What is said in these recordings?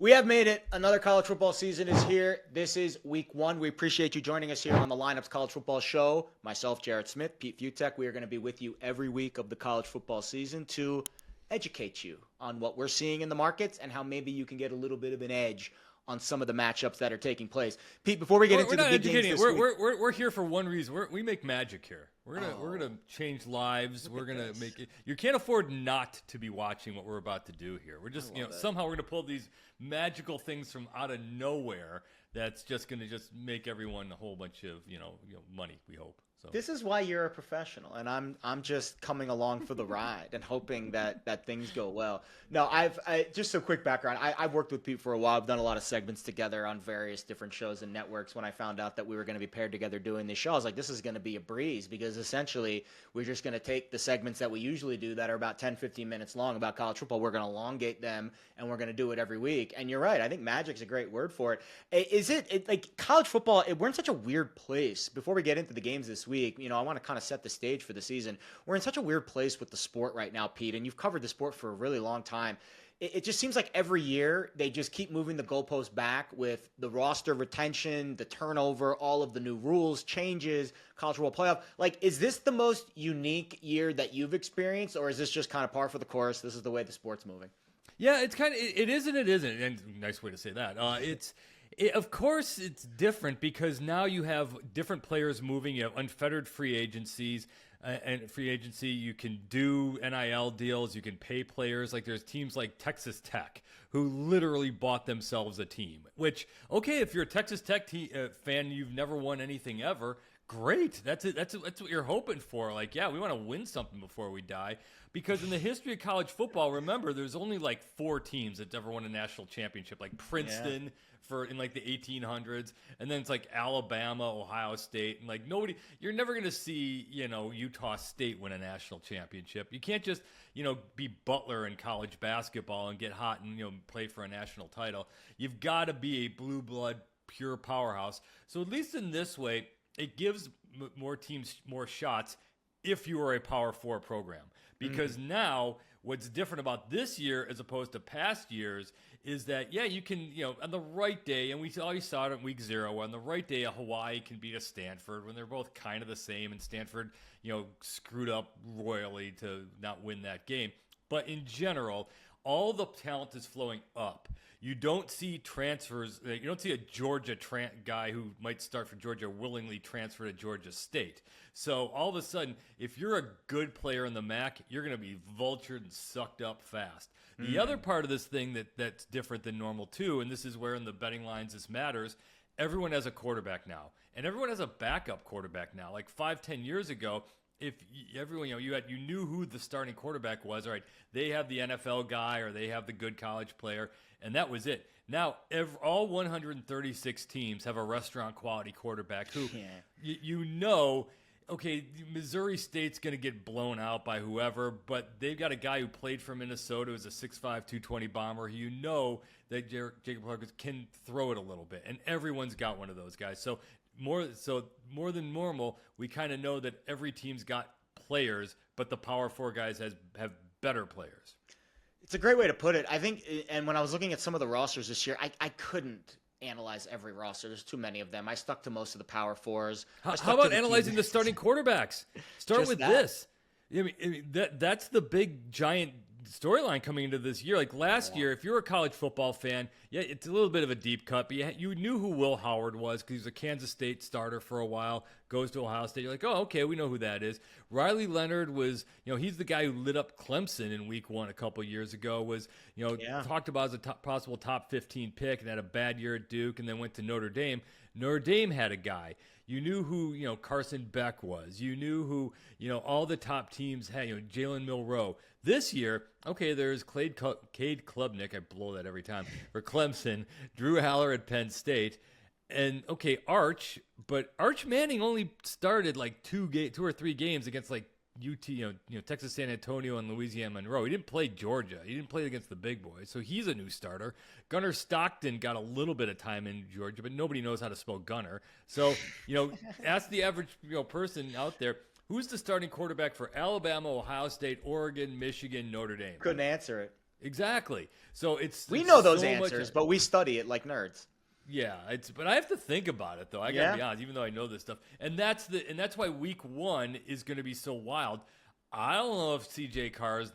We have made it. Another college football season is here. This is week one. We appreciate you joining us here on the Lineups College Football Show. Myself, Jared Smith, Pete Fiutak. We are going to be with you every week of the college football season to educate you on what we're seeing in the markets and how maybe you can get a little bit of an edge on some of the matchups that are taking place. Pete, before we get into the big games this week, we're here for one reason. We make magic here. We're gonna change lives. We're gonna make it. You can't afford not to be watching what we're about to do here. We're just somehow we're gonna pull these magical things from out of nowhere. That's just gonna make everyone a whole bunch of money. We hope. So. This is why you're a professional, and I'm just coming along for the ride and hoping that things go well. No, just a quick background. I've worked with Pete for a while. I've done a lot of segments together on various different shows and networks. When I found out that we were going to be paired together doing this show, I was like, this is going to be a breeze because essentially we're just going to take the segments that we usually do that are about 10, 15 minutes long about college football. We're going to elongate them, and we're going to do it every week. And you're right. I think magic's a great word for it. Is it like college football? We're in such a weird place. Before we get into the games this week, I want to kind of set the stage for the season. We're in such a weird place with the sport right now, Pete, and you've covered the sport for a really long time. It just seems like every year they just keep moving the goalposts back with the roster retention, the turnover, all of the new rules, changes, college football playoff. Like, is this the most unique year that you've experienced, or is this just kind of par for the course? This is the way the sport's moving. Yeah, it's kind of it is and it isn't. And nice way to say that. Of course, it's different because now you have different players moving. You have unfettered free agencies and free agency. You can do NIL deals. You can pay players. Like there's teams like Texas Tech who literally bought themselves a team. Which, okay, if you're a Texas Tech fan, you've never won anything ever. Great. That's it. That's what you're hoping for. Like, yeah, we want to win something before we die. Because in the history of college football, remember, there's only like 4 teams that ever won a national championship, like Princeton in like the 1800s, and then it's like Alabama, Ohio State, and like nobody. You're never going to see Utah State win a national championship. You can't just be Butler in college basketball and get hot and play for a national title. You've got to be a blue blood, pure powerhouse. So at least in this way, it gives more teams more shots if you are a Power 4 program. Because now what's different about this year as opposed to past years is that, you can, on the right day, and we always saw it in week 0, on the right day, a Hawaii can beat a Stanford when they're both kind of the same, and Stanford, screwed up royally to not win that game. But in general, all the talent is flowing up. You don't see transfers. You don't see a Georgia guy who might start for Georgia willingly transfer to Georgia State. So all of a sudden, if you're a good player in the MAC, you're going to be vultured and sucked up fast. The other part of this thing that's different than normal too, and this is where in the betting lines this matters, everyone has a quarterback now. And everyone has a backup quarterback now. Like 5-10 years ago, if everyone, you knew who the starting quarterback was. All right, they have the NFL guy or they have the good college player, and that was it. Now, all 136 teams have a restaurant quality quarterback who, okay, Missouri State's going to get blown out by whoever, but they've got a guy who played for Minnesota who's a 6'5", 220 bomber. That Jacob Clark can throw it a little bit, and everyone's got one of those guys. So more than normal, we kind of know that every team's got players, but the Power 4 guys have better players. It's a great way to put it. I think, and when I was looking at some of the rosters this year, I couldn't analyze every roster. There's too many of them. I stuck to most of the Power 4s. How about analyzing the starting quarterbacks? Start with this. I mean, that's the big, giant storyline coming into this year. Like last year, if you're a college football fan, it's a little bit of a deep cut, but you knew who Will Howard was because he was a Kansas State starter for a while, goes to Ohio State. You're like, oh, okay, we know who that is. Riley Leonard was, he's the guy who lit up Clemson in week 1 a couple years ago, was, talked about as a possible top 15 pick and had a bad year at Duke and then went to Notre Dame. Notre Dame had a guy. You knew who, Carson Beck was. You knew who, all the top teams had, Jalen Milroe. This year, okay, there's Cade Klubnik, I blow that every time, for Clemson, Drew Haller at Penn State, and, okay, Arch Manning only started like 2 or 3 games against like UT, Texas San Antonio and Louisiana Monroe. He didn't play Georgia. He didn't play against the big boys, so he's a new starter. Gunnar Stockton got a little bit of time in Georgia, but nobody knows how to spell Gunnar. So, ask the average person out there, who's the starting quarterback for Alabama, Ohio State, Oregon, Michigan, Notre Dame? Couldn't answer it. Exactly. So We it's know those so answers, much. but we study it like nerds. Yeah, but I have to think about it though. I gotta Yeah. be honest, even though I know this stuff, and that's why week one is going to be so wild. I don't know if CJ Carr is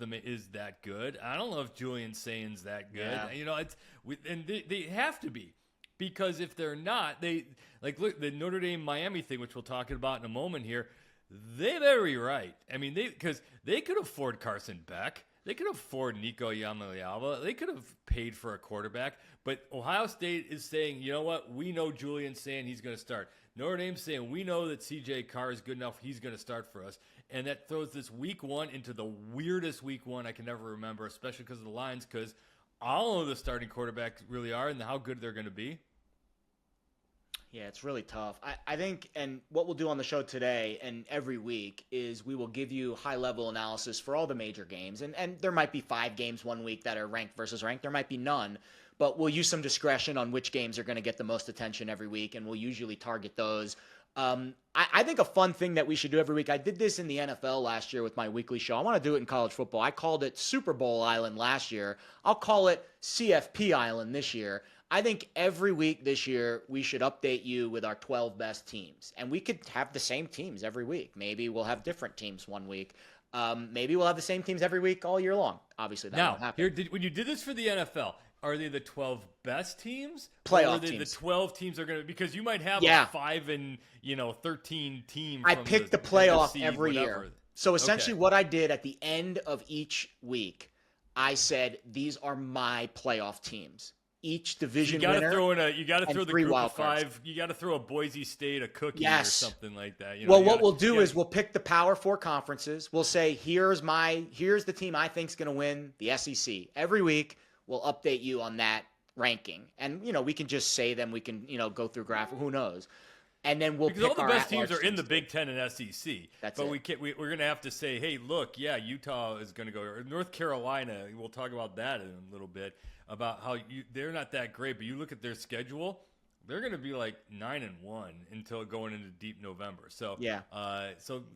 that good. I don't know if Julian Sain's that good. Yeah. And they have to be, because if they're not, they look the Notre Dame Miami thing, which we'll talk about in a moment here. They better be right. I mean, because they could afford Carson Beck. They could afford Nico Yamaliava. They could have paid for a quarterback. But Ohio State is saying, you know what? We know Julian's saying he's going to start. Notre Dame's saying we know that C.J. Carr is good enough. He's going to start for us. And that throws this week one into the weirdest week one I can ever remember, especially because of the Lions, because I don't know who the starting quarterbacks really are and how good they're going to be. Yeah, it's really tough. I think, and what we'll do on the show today and every week is we will give you high-level analysis for all the major games. And there might be 5 games one week that are ranked versus ranked. There might be none. But we'll use some discretion on which games are going to get the most attention every week, and we'll usually target those. I think a fun thing that we should do every week, I did this in the NFL last year with my weekly show. I want to do it in college football. I called it Super Bowl Island last year. I'll call it CFP Island this year. I think every week this year we should update you with our 12 best teams. And we could have the same teams every week. Maybe we'll have different teams one week. Maybe we'll have the same teams every week all year long. Obviously, that won't happen. When you did this for the NFL, are they the 12 best teams? Playoff or are they teams. The 12 teams are going to, because you might have a 5 and 13 team. I picked the playoff NFC, every whatever. year. So essentially what I did at the end of each week, I said, these are my playoff teams. Each division You got winner. you got to throw the three group wild of cards. 5. You got to throw a Boise State a cookie Yes. or something like that. What we'll do is we'll pick the Power 4 conferences. We'll say, here's the team I think's going to win the SEC. Every week, we'll update you on that ranking. And, we can just say them. We can, go through graphic. Who knows? And then we'll because pick all the our best teams at-large are in the Big Ten and SEC. That's but it. we're going to have to say, hey, look, yeah, Utah is going to go. Or North Carolina, we'll talk about that in a little bit, about how they're not that great. But you look at their schedule, they're going to be like 9-1 until going into deep November. So Yeah.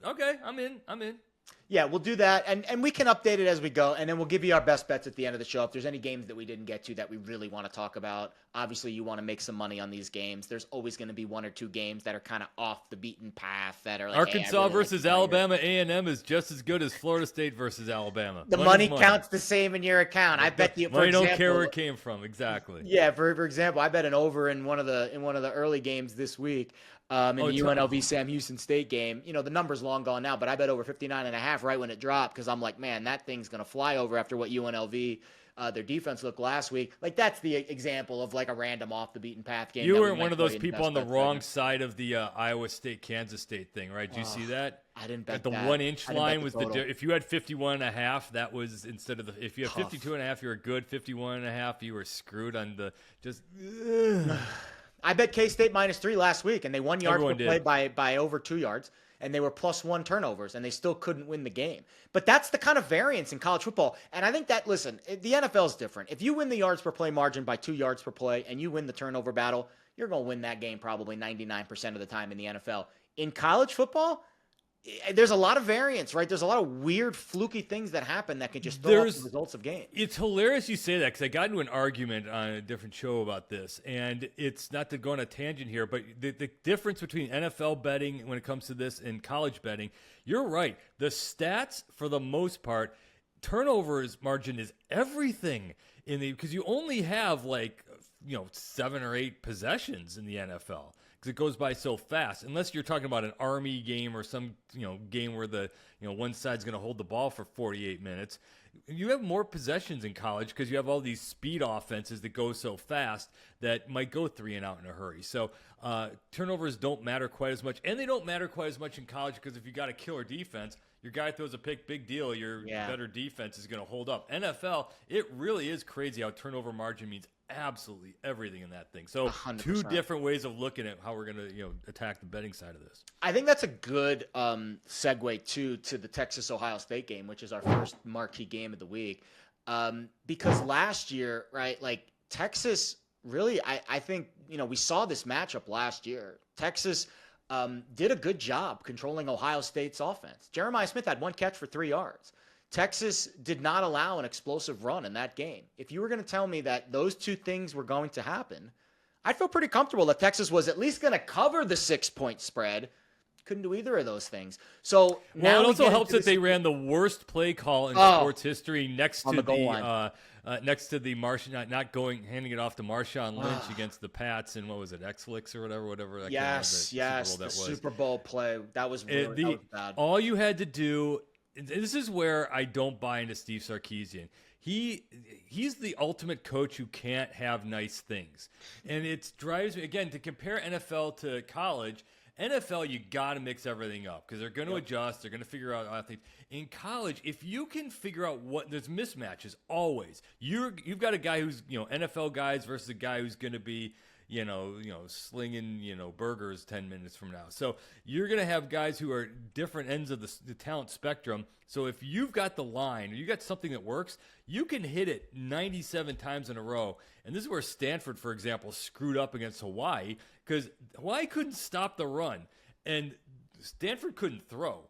Okay, I'm in. Yeah, we'll do that, and we can update it as we go, and then we'll give you our best bets at the end of the show. If there's any games that we didn't get to that we really want to talk about, obviously you want to make some money on these games. There's always going to be 1 or 2 games that are kind of off the beaten path that are like, Arkansas versus Alabama A&M is just as good as Florida State versus Alabama. The money counts the same in your account. I bet you. Money don't care where it came from. Exactly. Yeah, for example, I bet an over in one of the early games this week. In the UNLV Sam Houston State game, the number's long gone now, but I bet over 59.5 right when it dropped because I'm like, man, that thing's going to fly over after what UNLV, their defense looked last week. Like, that's the example of like a random off the beaten path game. You were one of those people on the wrong side of the Iowa State, Kansas State thing, right? Did you see that? I didn't bet At the that. 1 inch line was total. if you had 51.5, that was instead of if you had 52.5, you were good. 51.5, you were screwed on the just. I bet K-State -3 last week, and they won yards per Everyone play did. by over 2 yards, and they were +1 turnovers, and they still couldn't win the game. But that's the kind of variance in college football, and I think that, listen, the NFL is different. If you win the yards per play margin by 2 yards per play, and you win the turnover battle, you're going to win that game probably 99% of the time in the NFL. In college football, there's a lot of variance, right? There's a lot of weird, fluky things that happen that can just throw off the results of games. It's hilarious you say that because I got into an argument on a different show about this, and it's not to go on a tangent here, but the difference between NFL betting when it comes to this and college betting, you're right. The stats, for the most part, turnovers margin is everything because you only have 7 or 8 possessions in the NFL. Because it goes by so fast, unless you're talking about an Army game or some game where the one side's going to hold the ball for 48 minutes. You have more possessions in college because you have all these speed offenses that go so fast that might go 3 and out in a hurry. So turnovers don't matter quite as much, and they don't matter quite as much in college because if you got a killer defense, your guy throws a pick, big deal. Your better defense is going to hold up. NFL, it really is crazy how turnover margin means absolutely everything in that thing. So 100%. 2 different ways of looking at how we're going to attack the betting side of this. I think that's a good segue to the Texas-Ohio State game, which is our first marquee game of the week. Because last year, right, like Texas really, I think, we saw this matchup last year. Texas did a good job controlling Ohio State's offense. Jeremiah Smith had 1 catch for 3 yards. Texas did not allow an explosive run in that game. If you were going to tell me that those two things were going to happen, I'd feel pretty comfortable that Texas was at least going to cover the 6-point spread. Couldn't do either of those things. So now it also helps that they ran the worst play call in sports history next to the Marshawn, not going, handing it off to Marshawn Lynch against the Pats and what was it, X-Flix or whatever. That yes, the Super Bowl play. That was really that was bad. All you had to do, this is where I don't buy into Steve Sarkisian. He's the ultimate coach who can't have nice things. And it drives me, again, to compare NFL to college. NFL, you got to mix everything up because they're going to adjust. They're going to figure out things. In college, if you can figure out there's mismatches always. You've got a guy who's NFL guys versus a guy who's going to be slinging burgers 10 minutes from now. So you're going to have guys who are different ends of the talent spectrum. So if you've got the line or you got something that works, you can hit it 97 times in a row. And this is where Stanford, for example, screwed up against Hawaii because Hawaii couldn't stop the run and Stanford couldn't throw.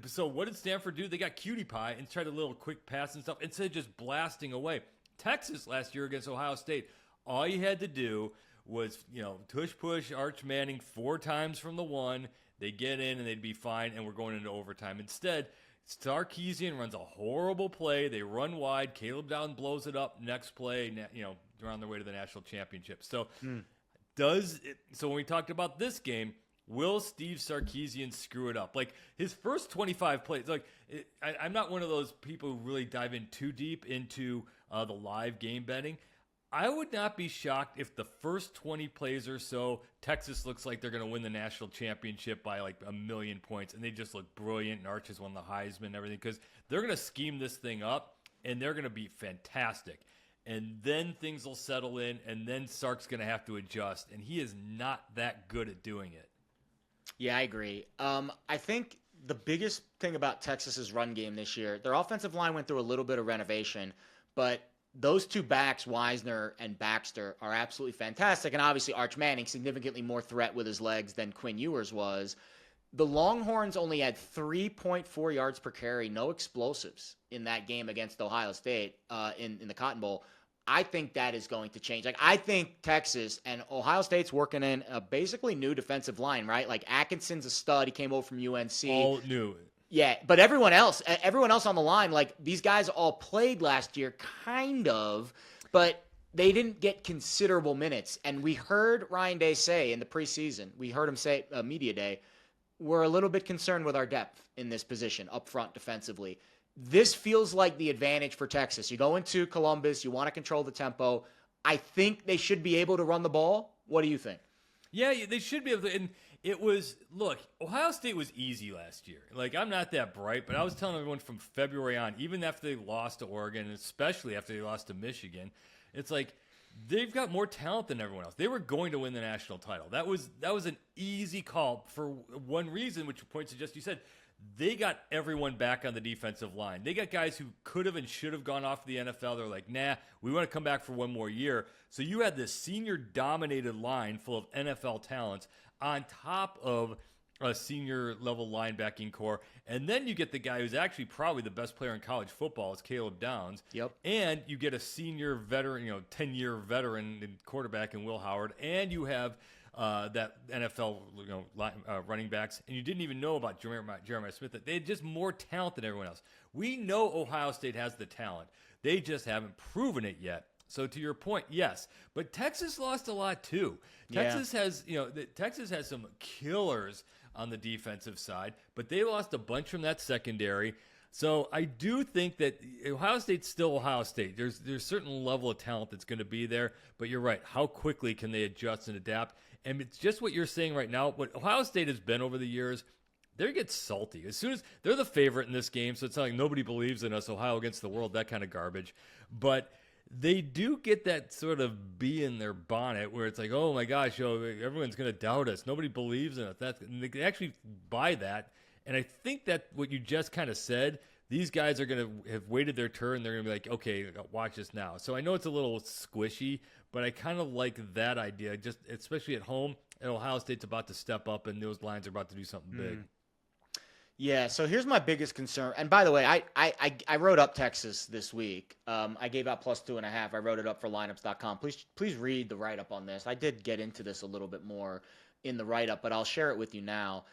So what did Stanford do? They got cutie pie and tried a little quick pass and stuff instead of just blasting away. Texas last year against Ohio State, all you had to do was, tush push Arch Manning 4 times from the 1. They get in and they'd be fine, and we're going into overtime. Instead, Sarkisian runs a horrible play. They run wide. Caleb Dowden blows it up. Next play, they're on their way to the national championship. So so when we talked about this game, will Steve Sarkisian screw it up? Like his first 25 plays, I'm not one of those people who really dive in too deep into the live game betting. I would not be shocked if the first 20 plays or so, Texas looks like they're going to win the national championship by like 1,000,000 points, and they just look brilliant, and Arch has won the Heisman and everything, because they're going to scheme this thing up, and they're going to be fantastic. And then things will settle in, and then Sark's going to have to adjust, and he is not that good at doing it. Yeah, I agree. I think the biggest thing about Texas's run game this year, their offensive line went through a little bit of renovation, but those two backs, Wisner and Baxter, are absolutely fantastic. And obviously Arch Manning, significantly more threat with his legs than Quinn Ewers was. The Longhorns only had 3.4 yards per carry, no explosives in that game against Ohio State in the Cotton Bowl. I think that is going to change. Like, I think Texas and Ohio State's working in a basically new defensive line, right? Like, Atkinson's a stud. He came over from UNC. All new. Yeah, but everyone else on the line, like these guys all played last year, kind of, but they didn't get considerable minutes. And we heard Ryan Day say in the preseason, we heard him say media day, we're a little bit concerned with our depth in this position up front defensively. This feels like the advantage for Texas. You go into Columbus, you want to control the tempo. I think they should be able to run the ball. What do you think? Yeah, they should be able to. And it was, look, Ohio State was easy last year. Like, I'm not that bright, but I was telling everyone from February on, even after they lost to Oregon, and especially after they lost to Michigan, it's like they've got more talent than everyone else. They were going to win the national title. That was an easy call for one reason, which points to just you said. They got everyone back on the defensive line. They got guys who could have and should have gone off to the NFL. They're like, nah, we want to come back for one more year. So you had this senior-dominated line full of NFL talents on top of a senior-level linebacking core. And then you get the guy who's actually probably the best player in college football is Caleb Downs. Yep. And you get a senior veteran, 10-year veteran in quarterback in Will Howard. And you have that NFL running backs, and you didn't even know about Jeremiah Smith. That they had just more talent than everyone else. We know Ohio State has the talent. They just haven't proven it yet. So to your point, yes, but Texas lost a lot too. Texas has some killers on the defensive side, but they lost a bunch from that secondary. So I do think that Ohio State's still Ohio State. There's a certain level of talent that's going to be there, but you're right. How quickly can they adjust and adapt? And it's just what you're saying right now. What Ohio State has been over the years, they get salty. As soon as they're the favorite in this game, so it's not like nobody believes in us, Ohio against the world, that kind of garbage. But they do get that sort of bee in their bonnet where it's like, oh my gosh, everyone's going to doubt us. Nobody believes in us. And they actually buy that. And I think that what you just kind of said, these guys are going to have waited their turn. They're going to be like, okay, watch this now. So I know it's a little squishy, but I kind of like that idea, just especially at home. And Ohio State's about to step up, and those lines are about to do something big. Yeah, so here's my biggest concern. And by the way, I wrote up Texas this week. I gave out +2.5. I wrote it up for lineups.com. Please read the write up on this. I did get into this a little bit more in the write up, but I'll share it with you now.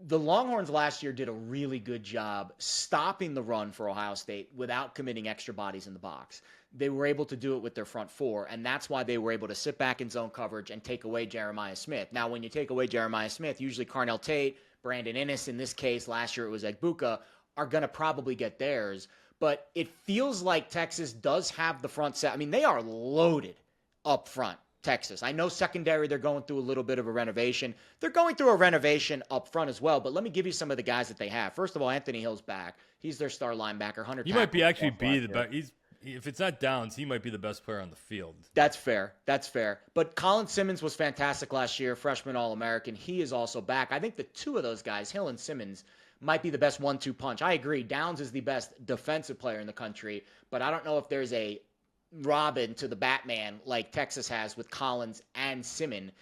The Longhorns last year did a really good job stopping the run for Ohio State without committing extra bodies in the box. They were able to do it with their front four, and that's why they were able to sit back in zone coverage and take away Jeremiah Smith. Now, when you take away Jeremiah Smith, usually Carnell Tate, Brandon Inniss, in this case, last year it was Egbuka, are going to probably get theirs. But it feels like Texas does have the front set. I mean, they are loaded up front, Texas. I know secondary, they're going through a little bit of a renovation. They're going through a renovation up front as well. But let me give you some of the guys that they have. First of all, Anthony Hill's back. He's their star linebacker. Hunter He might be actually be the best. If it's not Downs, he might be the best player on the field. That's fair. That's fair. But Colin Simmons was fantastic last year, freshman All-American. He is also back. I think the two of those guys, Hill and Simmons, might be the best 1-2 punch. I agree. Downs is the best defensive player in the country, but I don't know if there's a Robin to the Batman like Texas has with Collins and Simmons.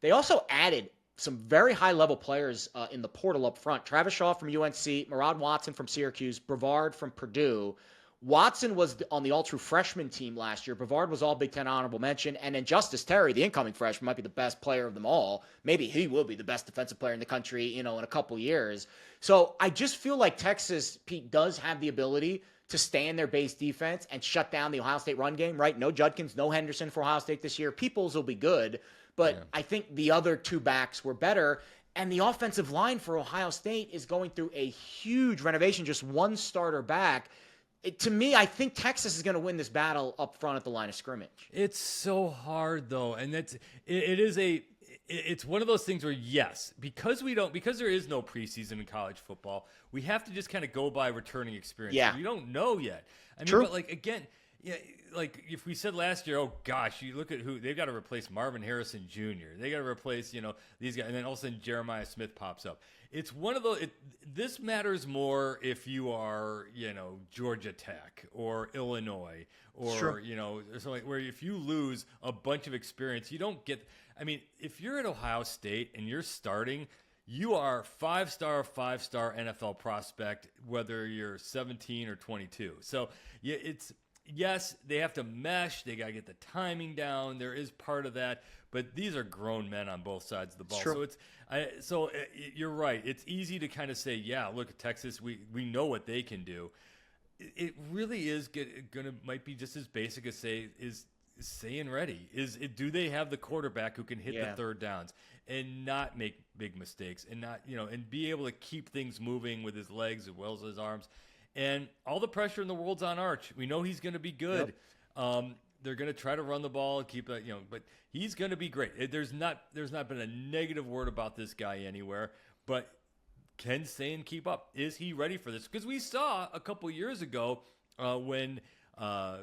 They also added some very high-level players in the portal up front. Travis Shaw from UNC, Murad Watson from Syracuse, Brevard from Purdue. Watson was on the all-true freshman team last year. Brevard was all Big Ten honorable mention. And then Justice Terry, the incoming freshman, might be the best player of them all. Maybe he will be the best defensive player in the country, in a couple years. So I just feel like Texas, Pete, does have the ability to stay in their base defense and shut down the Ohio State run game, right? No Judkins, no Henderson for Ohio State this year. Peoples will be good, but I think the other two backs were better. And the offensive line for Ohio State is going through a huge renovation, just one starter back. To me, I think Texas is going to win this battle up front at the line of scrimmage. It's so hard though, and it's one of those things where yes, because there is no preseason in college football, we have to just kind of go by returning experience. Yeah, we don't know yet. I mean, True. But like again, yeah, like if we said last year, oh gosh, you look at who they've got to replace Marvin Harrison Jr. They got to replace these guys, and then all of a sudden Jeremiah Smith pops up. It's one of those. This matters more if you are, Georgia Tech or Illinois or Sure. something where if you lose a bunch of experience, you don't get. I mean, if you're at Ohio State and you're starting, you are five-star NFL prospect, whether you're 17 or 22. So yeah, yes, they have to mesh. They got to get the timing down. There is part of that, but these are grown men on both sides of the ball. True. So you're right. It's easy to kind of say, yeah, look at Texas. We know what they can do. It really is might be just as basic as staying ready. Do they have the quarterback who can hit the third downs and not make big mistakes and not and be able to keep things moving with his legs as well as his arms. And all the pressure in the world's on Arch. We know he's going to be good. Yep. They're going to try to run the ball and keep it, but he's going to be great. There's not been a negative word about this guy anywhere. But can Sain keep up? Is he ready for this? Because we saw a couple years ago when I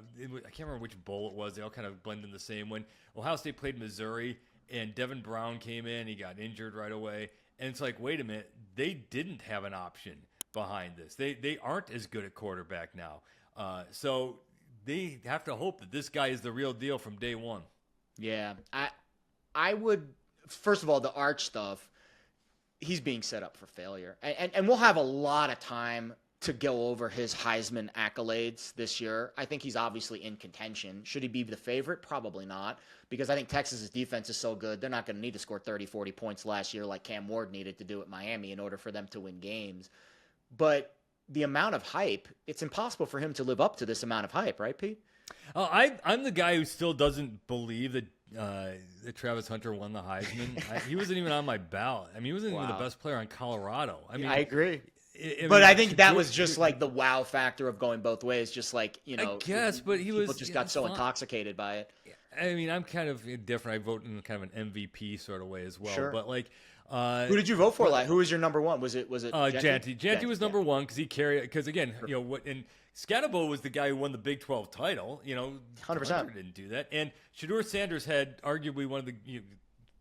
can't remember which bowl it was. They all kind of blend in the same. When Ohio State played Missouri and Devin Brown came in, he got injured right away. And it's like, wait a minute, they didn't have an option behind this. They aren't as good at quarterback now. So they have to hope that this guy is the real deal from day one. Yeah. I would, first of all, the Arch stuff, he's being set up for failure. And we'll have a lot of time to go over his Heisman accolades this year. I think he's obviously in contention. Should he be the favorite? Probably not, because I think Texas's defense is so good. They're not going to need to score 30, 40 points last year like Cam Ward needed to do at Miami in order for them to win games. But the amount of hype, it's impossible for him to live up to this amount of hype, right, Pete? I'm the guy who still doesn't believe that Travis Hunter won the Heisman. He wasn't even on my ballot. I mean, he wasn't even the best player on Colorado. I mean, I agree. I think that was just like the wow factor of going both ways. Just like, I guess, but people just got so intoxicated by it. I mean, I'm kind of different. I vote in kind of an MVP sort of way as well. Sure. But like, who did you vote for? Who was your number one? Was it Janty? Janty was number one because he carried. Because again, and Scatabo was the guy who won the Big 12 title. 100% didn't do that. And Shedeur Sanders had arguably one of the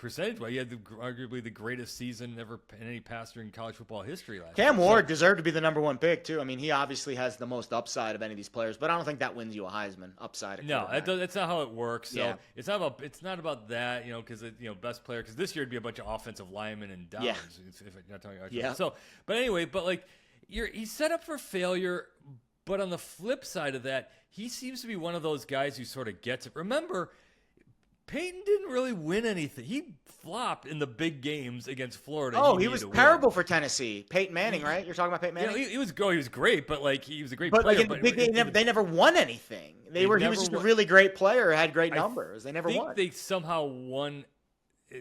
percentage-wise, he had arguably the greatest season ever in any passer in college football history last Cam year. Ward deserved to be the number one pick too. I mean, he obviously has the most upside of any of these players, but I don't think that wins you a Heisman upside. No, that's not how it works. So Yeah. it's not about that, because best player. Because this year it'd be a bunch of offensive linemen and downs. Yeah. If I'm not talking about Yeah. So, but anyway, he's set up for failure. But on the flip side of that, he seems to be one of those guys who sort of gets it. Remember, Peyton didn't really win anything. He flopped in the big games against Florida. Oh, he was terrible for Tennessee. Peyton Manning, right? You're talking about Peyton Manning? He was great, but he was a great but player. Like in the big game, they never won anything. He was just a really great player, had great numbers. They never won. They somehow won.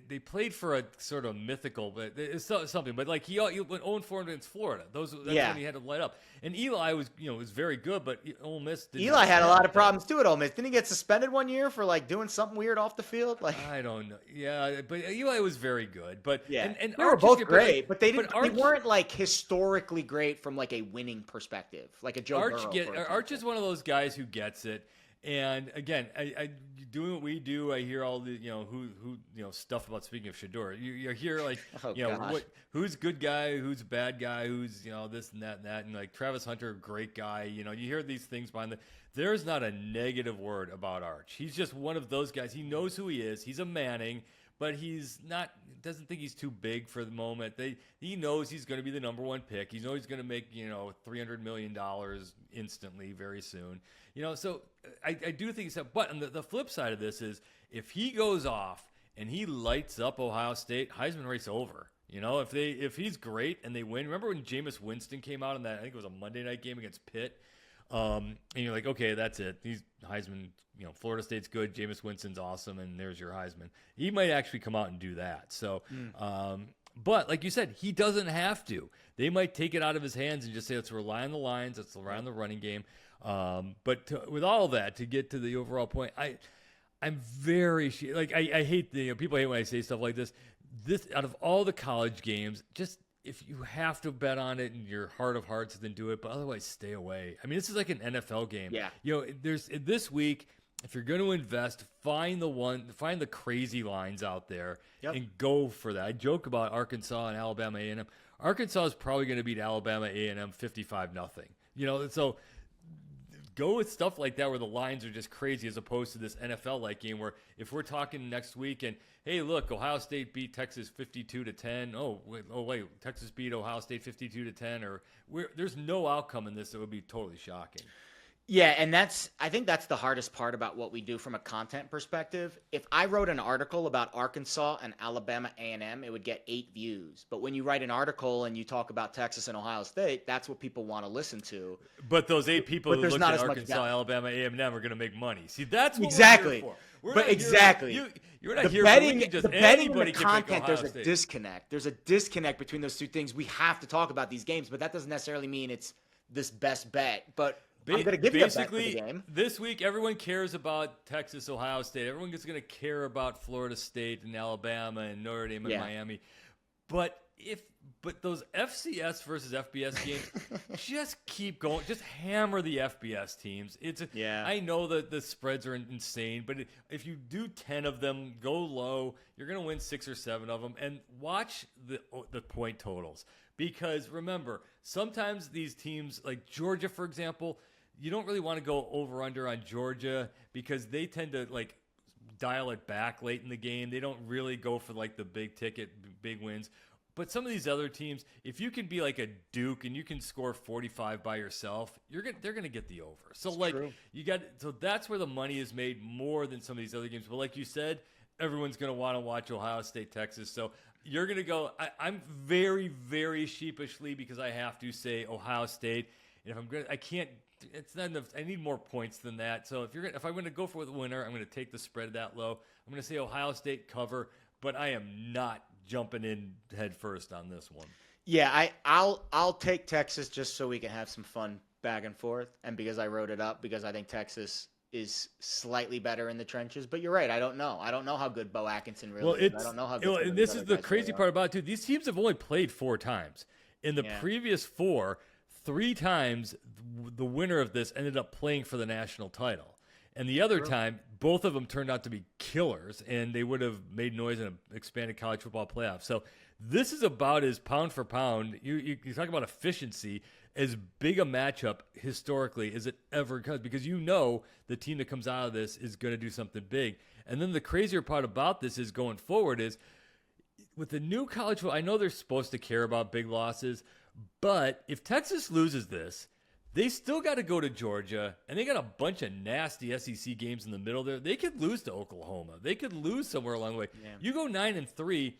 They played for a sort of mythical, but it's something. But he went 0-4 against Florida. That's when he had to light up. And Eli was very good, but Ole Miss didn't. Eli had a lot of problems too at Ole Miss. Didn't he get suspended one year for doing something weird off the field? I don't know. Yeah, but Eli was very good. But yeah, and they were both great, but they didn't. They weren't historically great from a winning perspective, like a Joe Burrow. Arch is one of those guys who gets it. And again, I doing what we do. I hear all the stuff about, speaking of Shador. You hear who's good guy, who's bad guy, who's this and that, and Travis Hunter, great guy. You hear these things behind there's not a negative word about Arch. He's just one of those guys. He knows who he is. He's a Manning, but he's not. Doesn't think he's too big for the moment. He knows he's going to be the number one pick. He knows he's going to make $300 million instantly very soon. So I do think so. But on the flip side of this is, if he goes off and he lights up Ohio State, Heisman race over. If he's great and they win. Remember when Jameis Winston came out in that? I think it was a Monday night game against Pitt. And you're like, okay, that's it. He's Heisman. Florida State's good. Jameis Winston's awesome, and there's your Heisman. He might actually come out and do that. So, but like you said, he doesn't have to. They might take it out of his hands and just say, let's rely on the lines. Let's rely on the running game. With all that, to get to the overall point, I'm very I hate people hate when I say stuff like this. This, out of all the college games, just if you have to bet on it in your heart of hearts, then do it. But otherwise, stay away. I mean, this is like an NFL game. Yeah. There's this week. If you're going to invest, find the crazy lines out there and go for that. I joke about Arkansas and Alabama A&M. Arkansas is probably going to beat Alabama A&M 55-0. So go with stuff like that where the lines are just crazy, as opposed to this NFL-like game where if we're talking next week and, hey, look, Ohio State beat Texas 52-10. Oh wait, Texas beat Ohio State 52-10. Or there's no outcome in this that would be totally shocking. Yeah, and I think that's the hardest part about what we do from a content perspective. If I wrote an article about Arkansas and Alabama A&M, it would get 8 views. But when you write an article and you talk about Texas and Ohio State, that's what people want to listen to. But those 8 people who looked at Arkansas, Alabama, A&M are going to make money. See, that's what exactly. We're here for. You're not here betting, for just the betting anybody and the can content, pick Ohio there's State. a disconnect. There's a disconnect between those two things. We have to talk about these games, but that doesn't necessarily mean it's this best bet. But I'm going to give you a bet for the game. This week, everyone cares about Texas, Ohio State. Everyone is going to care about Florida State and Alabama and Notre Dame and Miami. But those FCS versus FBS games, just keep going. Just hammer the FBS teams. I know that the spreads are insane, but if you do 10 of them, go low, you're going to win 6 or 7 of them. And watch the point totals. Because remember, sometimes these teams, like Georgia, for example, you don't really want to go over-under on Georgia because they tend to dial it back late in the game. They don't really go for the big ticket, big wins. But some of these other teams, if you can be like a Duke and you can score 45 by yourself, they're going to get the over. So so that's where the money is made more than some of these other games. But like you said, everyone's going to want to watch Ohio State, Texas. So you're going to go. I'm very, very sheepishly, because I have to say Ohio State. And if I'm going, I can't. It's not enough. I need more points than that. So if I'm going to go for the winner, I'm going to take the spread that low. I'm going to say Ohio State cover, but I am not jumping in head first on this one. Yeah, I'll take Texas just so we can have some fun back and forth, and because I wrote it up, because I think Texas is slightly better in the trenches. But you're right. I don't know. I don't know how good Bo Atkinson really is. I don't know how good. And this is the crazy part about it, too. These teams have only played 4 times. In the previous 4, 3 times the winner of this ended up playing for the national title. And the other time, both of them turned out to be killers, and they would have made noise in an expanded college football playoff. So this is about as pound for pound. You talk about efficiency, as big a matchup historically as it ever comes, because the team that comes out of this is going to do something big. And then the crazier part about this is going forward is with the new college football, I know they're supposed to care about big losses, but if Texas loses this, they still got to go to Georgia, and they got a bunch of nasty SEC games in the middle there. They could lose to Oklahoma. They could lose somewhere along the way. Yeah. You go 9-3,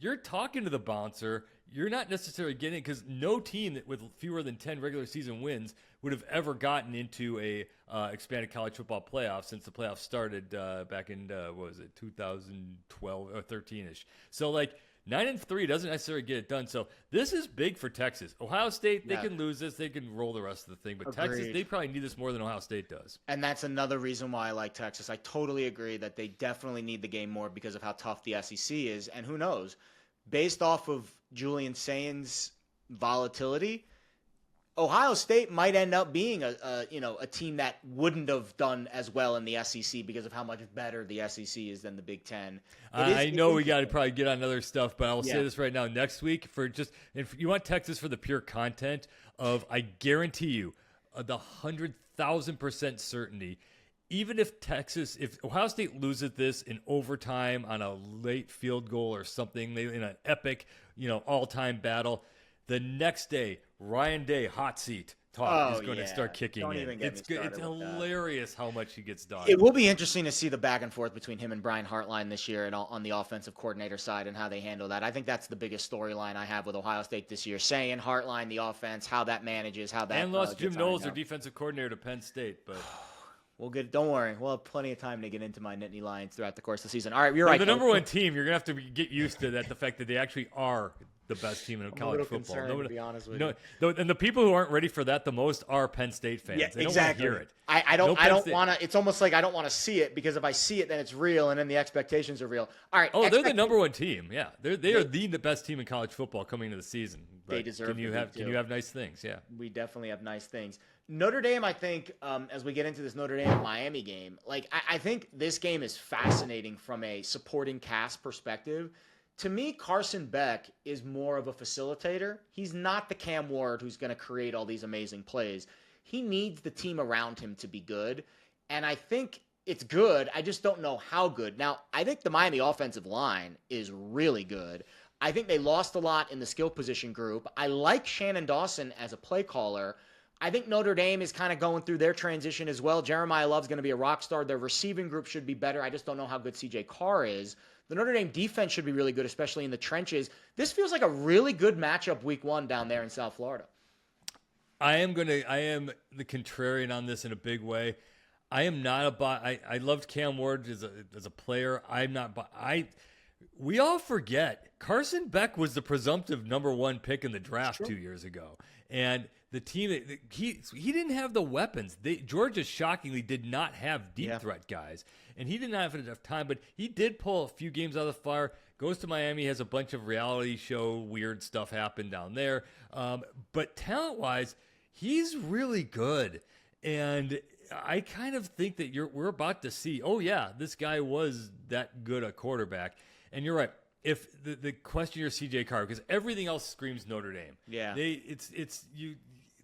you're talking to the bouncer. You're not necessarily getting, because no team with fewer than 10 regular season wins would have ever gotten into a expanded college football playoff since the playoffs started back in, 2012 or 13-ish. So, 9-3 doesn't necessarily get it done. So this is big for Texas. Ohio State, they can lose this. They can roll the rest of the thing. But Agreed. Texas, they probably need this more than Ohio State does. And that's another reason why I like Texas. I totally agree that they definitely need the game more because of how tough the SEC is. And who knows? Based off of Julian Sain's volatility, Ohio State might end up being a team that wouldn't have done as well in the SEC because of how much better the SEC is than the Big Ten. I know we got to probably get on other stuff, but I will say this right now. Next week, if you want Texas for the pure content of, I guarantee you, the 100,000% certainty, even if Ohio State loses this in overtime on a late field goal or something, in an epic, all-time battle, the next day, Ryan Day, hot seat talk is going to start kicking in. It's hilarious how much he gets done. It will be interesting to see the back and forth between him and Brian Hartline this year and on the offensive coordinator side and how they handle that. I think that's the biggest storyline I have with Ohio State this year. Saying Hartline, the offense, how that manages, how that and lost Jim Knowles, their defensive coordinator, to Penn State, but. Don't worry. We'll have plenty of time to get into my Nittany Lions throughout the course of the season. All right, you're right. The number one team, you're going to have to get used to that, the fact that they actually are the best team in college football. To be honest with you. And the people who aren't ready for that the most are Penn State fans. Yeah, they exactly. don't want to hear it. I don't want to. It's almost like I don't want to see it, because if I see it, then it's real, and then the expectations are real. All right. Oh, they're the number one team. Yeah, they are the best team in college football coming into the season. But they deserve. Can you have nice things? Yeah, we definitely have nice things. Notre Dame, I think, as we get into this Notre Dame-Miami game, I think this game is fascinating from a supporting cast perspective. To me, Carson Beck is more of a facilitator. He's not the Cam Ward who's going to create all these amazing plays. He needs the team around him to be good, and I think it's good. I just don't know how good. Now, I think the Miami offensive line is really good. I think they lost a lot in the skill position group. I like Shannon Dawson as a play caller. I think Notre Dame is kind of going through their transition as well. Jeremiah Love's going to be a rock star. Their receiving group should be better. I just don't know how good CJ Carr is. The Notre Dame defense should be really good, especially in the trenches. This feels like a really good matchup week one down there in South Florida. I am the contrarian on this in a big way. I am not I loved Cam Ward as a player. I'm not we all forget Carson Beck was the presumptive number one pick in the draft 2 years ago. And the team, he didn't have the weapons. Georgia shockingly did not have deep threat guys, and he did not have enough time. But he did pull a few games out of the fire. Goes to Miami, has a bunch of reality show weird stuff happen down there. But talent wise, he's really good, and I kind of think that we're about to see. Oh yeah, this guy was that good a quarterback, and you're right. If the question you're CJ Carr, because everything else screams Notre Dame. Yeah,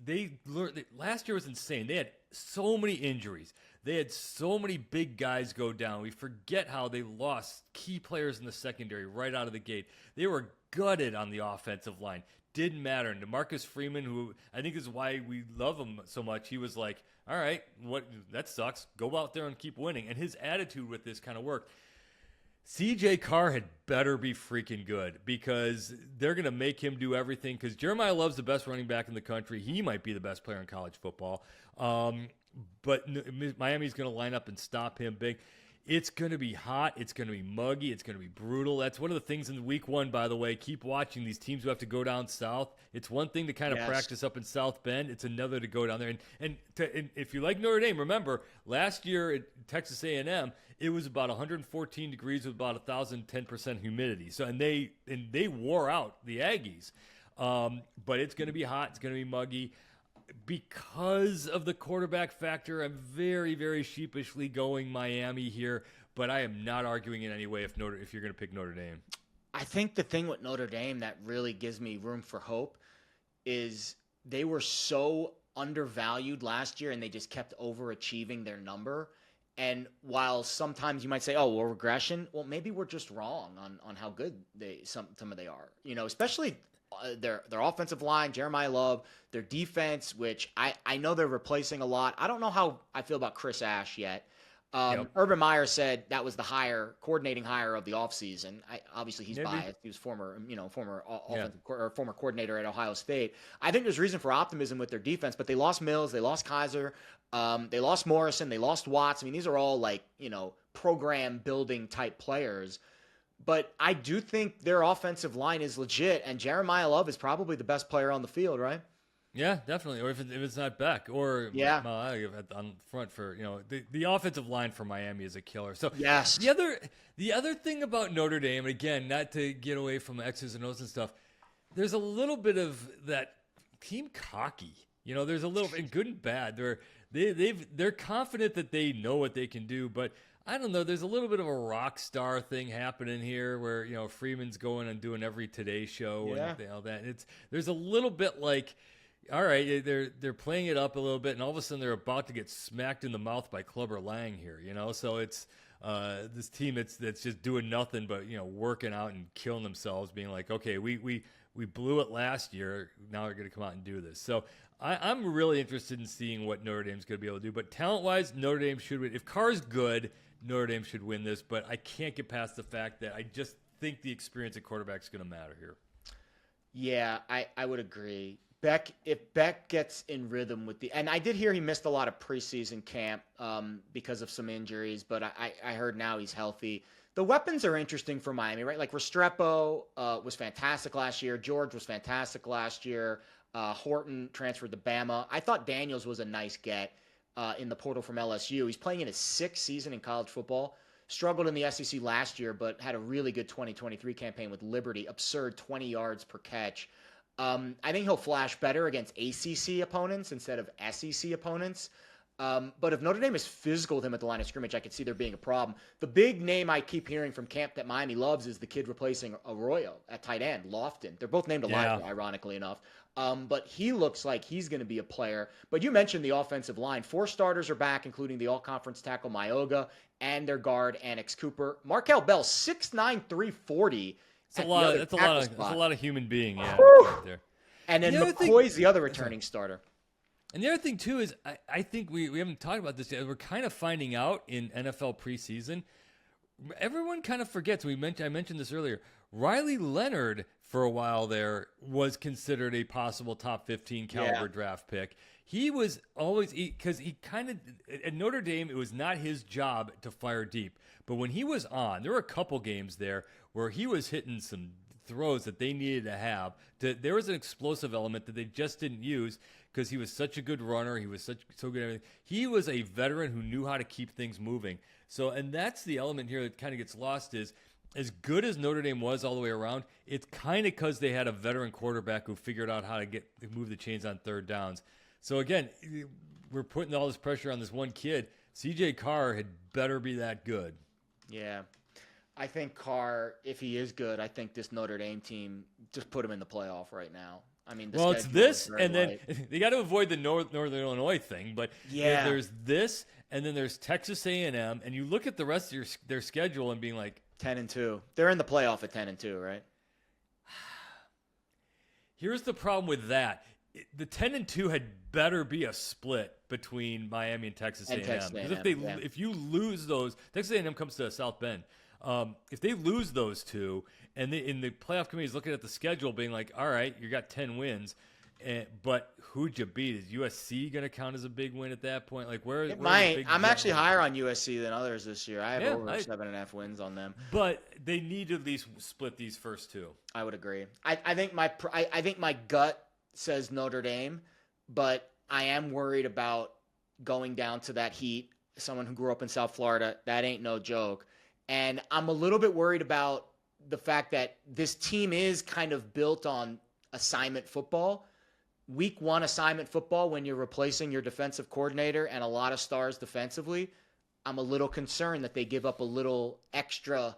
they learned last year was insane. They had so many injuries. They had so many big guys go down. We forget how they lost key players in the secondary right out of the gate. They were gutted on the offensive line. Didn't matter. And DeMarcus Freeman, who I think is why we love him so much, he was like, all right, that sucks. Go out there and keep winning. And his attitude with this kind of worked. CJ Carr had better be freaking good, because they're going to make him do everything, because Jeremiah Love's the best running back in the country. He might be the best player in college football. But Miami's going to line up and stop him big. It's going to be hot. It's going to be muggy. It's going to be brutal. That's one of the things in week one, by the way. Keep watching these teams who have to go down south. It's one thing to kind of practice up in South Bend. It's another to go down there. And if you like Notre Dame, remember, last year at Texas A&M, it was about 114 degrees with about 1,010% humidity. So and they wore out the Aggies. But it's going to be hot. It's going to be muggy. because of the quarterback factor, I'm very, very sheepishly going Miami here, but I am not arguing in any way if you're going to pick Notre Dame. I think the thing with Notre Dame that really gives me room for hope is they were so undervalued last year and they just kept overachieving their number. And while sometimes you might say, oh, well, regression, well, maybe we're just wrong on how good some of they are, especially their offensive line, Jeremiah Love, their defense, which I know they're replacing a lot. I don't know how I feel about Chris Ash yet. Urban Meyer said that was the coordinating hire of the offseason. Obviously, he's biased. He was former coordinator at Ohio State. I think there's reason for optimism with their defense, but they lost Mills, they lost Kaiser, they lost Morrison, they lost Watts. I mean, these are all program building type players. But I do think their offensive line is legit, and Jeremiah Love is probably the best player on the field, right? Yeah, definitely. Or if it's not Beck, or on front for the offensive line for Miami is a killer. So yes, the other thing about Notre Dame, again, not to get away from X's and O's and stuff, there's a little bit of that team cocky. There's a little, and good and bad. They're confident that they know what they can do, but I don't know. There's a little bit of a rock star thing happening here, where Freeman's going and doing every Today Show and all that. There's a little bit like, all right, they're playing it up a little bit, and all of a sudden they're about to get smacked in the mouth by Clubber Lang here, So it's this team that's just doing nothing but working out and killing themselves, being like, okay, we blew it last year, now we're going to come out and do this. So I'm really interested in seeing what Notre Dame's going to be able to do. But talent-wise, Notre Dame should win. If Carr's good, Notre Dame should win this. But I can't get past the fact that I just think the experience at quarterback is going to matter here. Yeah, I would agree. If Beck gets in rhythm and I did hear he missed a lot of preseason camp because of some injuries, but I heard now he's healthy. The weapons are interesting for Miami, right? Like Restrepo was fantastic last year. George was fantastic last year. Horton transferred to Bama. I thought Daniels was a nice get in the portal from LSU. He's playing in his 6th season in college football. Struggled in the SEC last year, but had a really good 2023 campaign with Liberty. Absurd 20 yards per catch. I think he'll flash better against ACC opponents instead of SEC opponents. But if Notre Dame is physical with him at the line of scrimmage, I could see there being a problem. The big name I keep hearing from camp that Miami loves is the kid replacing Arroyo at tight end, Lofton. They're both named Elijah, ironically enough. But he looks like he's going to be a player. But you mentioned the offensive line. 4 starters are back, including the all-conference tackle Mayoga and their guard Annex Cooper. Markel Bell, 6'9", 340. That's a lot of human being, right there. And then McCoy's the other returning starter. And the other thing, too, is I think we haven't talked about this yet. We're kind of finding out in NFL preseason. Everyone kind of forgets. I mentioned this earlier. Riley Leonard, for a while there, was considered a possible top 15 caliber draft pick. He was always, because he kind of, at Notre Dame, it was not his job to fire deep. But when he was on, there were a couple games there where he was hitting some throws that they needed to have. There was an explosive element that they just didn't use because he was such a good runner. He was so good at everything. He was a veteran who knew how to keep things moving. So, and that's the element here that kind of gets lost is, as good as Notre Dame was all the way around, it's kind of because they had a veteran quarterback who figured out how to move the chains on third downs. So again, we're putting all this pressure on this one kid. CJ Carr had better be that good. Yeah. I think Carr, if he is good, I think this Notre Dame team just put him in the playoff right now. I mean, it's this, and then they got to avoid the Northern Illinois thing. But there's this, and then there's Texas A&M, and you look at the rest of their schedule and being like 10-2. They're in the playoff at 10-2, right? Here's the problem with that: the 10-2 had better be a split between Miami and Texas A&M. Because if you lose those, Texas A&M comes to South Bend. If they lose those two, and in the playoff committee is looking at the schedule, being like, all right, you got 10 wins, but who'd you beat? Is USC going to count as a big win at that point? Like, where? It might. I'm actually higher on USC than others this year. I have over 7.5 wins on them. But they need to at least split these first two. I would agree. I think my gut says Notre Dame, but I am worried about going down to that heat. Someone who grew up in South Florida, that ain't no joke. And I'm a little bit worried about the fact that this team is kind of built on assignment football. week one assignment football when you're replacing your defensive coordinator and a lot of stars defensively, I'm a little concerned that they give up a little extra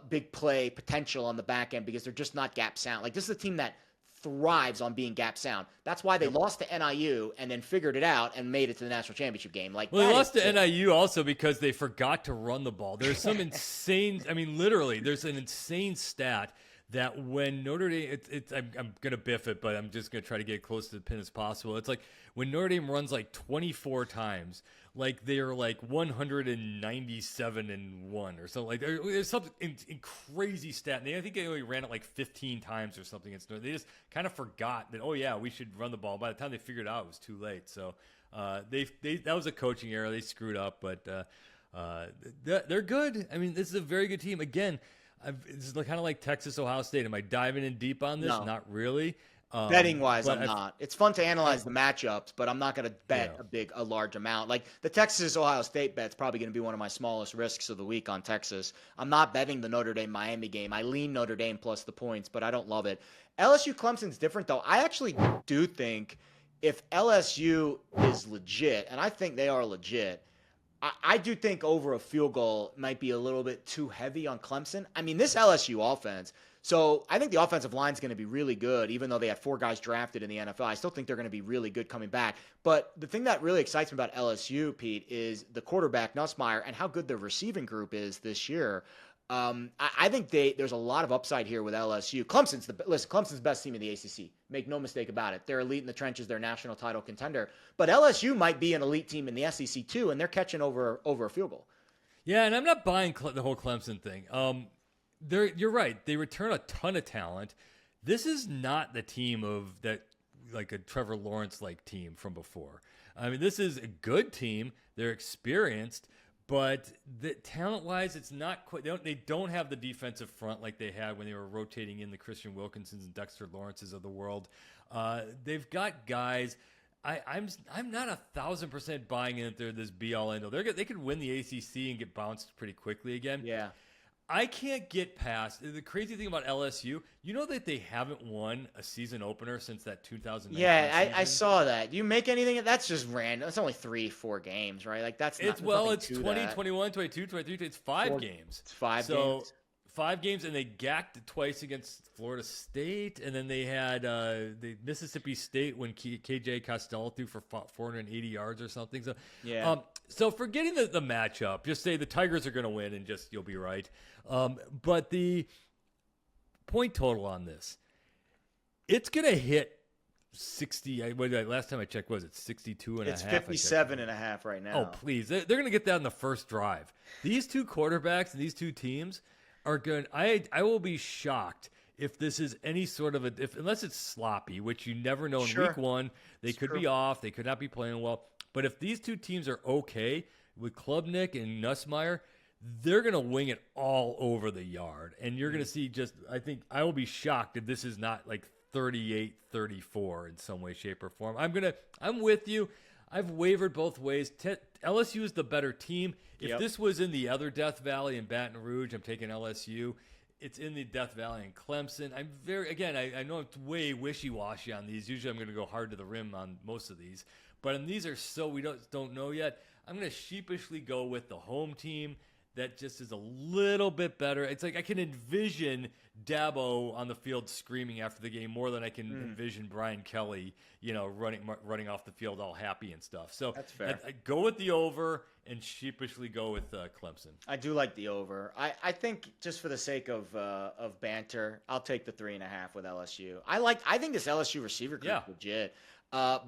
big play potential on the back end because they're just not gap sound. Like, this is a team that thrives on being gap sound. That's why they lost to NIU and then figured it out and made it to the national championship game. Like, well, they lost to NIU also because they forgot to run the ball. There's some insane, I mean, literally, there's an insane stat that when Notre Dame, I'm going to biff it, but I'm just going to try to get close to the pin as possible. It's like when Notre Dame runs like 24 times, like they're like 197-1 or something. Like there's something in crazy stat. And I think they only ran it like 15 times or something. They just kind of forgot that, oh yeah, we should run the ball. By the time they figured it out, it was too late. So that was a coaching error. They screwed up, but they're good. I mean, this is a very good team. Again, this is kind of like Texas, Ohio State. Am I diving in deep on this? No. Not really. Betting wise, I'm not. It's fun to analyze the matchups, but I'm not going to bet a large amount. Like the Texas Ohio State bet's probably going to be one of my smallest risks of the week on Texas. I'm not betting the Notre Dame Miami game. I lean Notre Dame plus the points, but I don't love it. LSU Clemson's different though. I actually do think if LSU is legit, and I think they are legit, I do think over a field goal might be a little bit too heavy on Clemson. I mean, this LSU offense. So I think the offensive line is going to be really good, even though they had 4 guys drafted in the NFL. I still think they're going to be really good coming back. But the thing that really excites me about LSU, Pete, is the quarterback, Nussmeier, and how good their receiving group is this year. I think there's a lot of upside here with LSU. Clemson's the best team in the ACC. Make no mistake about it. They're elite in the trenches. They're a national title contender. But LSU might be an elite team in the SEC too, and they're catching over a field goal. Yeah, and I'm not buying the whole Clemson thing. You're right. They return a ton of talent. This is not the team like a Trevor Lawrence-like team from before. I mean, this is a good team. They're experienced, but talent-wise, it's not quite. They don't have the defensive front like they had when they were rotating in the Christian Wilkinsons and Dexter Lawrences of the world. They've got guys. I'm not 1,000% buying in that they're this be-all end-all. They could win the ACC and get bounced pretty quickly again. Yeah. I can't get past the crazy thing about LSU. You know that they haven't won a season opener since that 2019 Yeah, I saw that. Do you make anything? That's just random. It's only 3-4 games, right? Like that's not. It's 20, 21, 22, 23. It's 5 games. It's 5 games. 5 games, and they gacked twice against Florida State, and then they had the Mississippi State when KJ Costello threw for 480 yards or something. So yeah. So forgetting the matchup, just say the Tigers are going to win, and you'll be right. But the point total on this, it's going to hit 60. Last time I checked, was it 62 and it's a half? 57 and a half right now. Oh, please. They're going to get that in the first drive. These two quarterbacks and these two teams are good. I will be shocked if this is any sort of unless it's sloppy, which you never know in week one. They could be off. They could not be playing well. But if these two teams are okay with Klubnik and Nussmeier, they're going to wing it all over the yard. And you're going to see I think I will be shocked if this is not like 38-34 in some way, shape, or form. I'm with you. I've wavered both ways. LSU is the better team. If this was in the other Death Valley in Baton Rouge, I'm taking LSU. It's in the Death Valley in Clemson. I know it's way wishy-washy on these. Usually I'm going to go hard to the rim on most of these. But on these we don't know yet. I'm going to sheepishly go with the home team that just is a little bit better. It's like I can envision Dabo on the field screaming after the game more than I can envision Brian Kelly, running off the field all happy and stuff. So that's fair. I go with the over and sheepishly go with Clemson. I do like the over. I think just for the sake of banter, I'll take the 3.5 with LSU. I think this LSU receiver group is legit.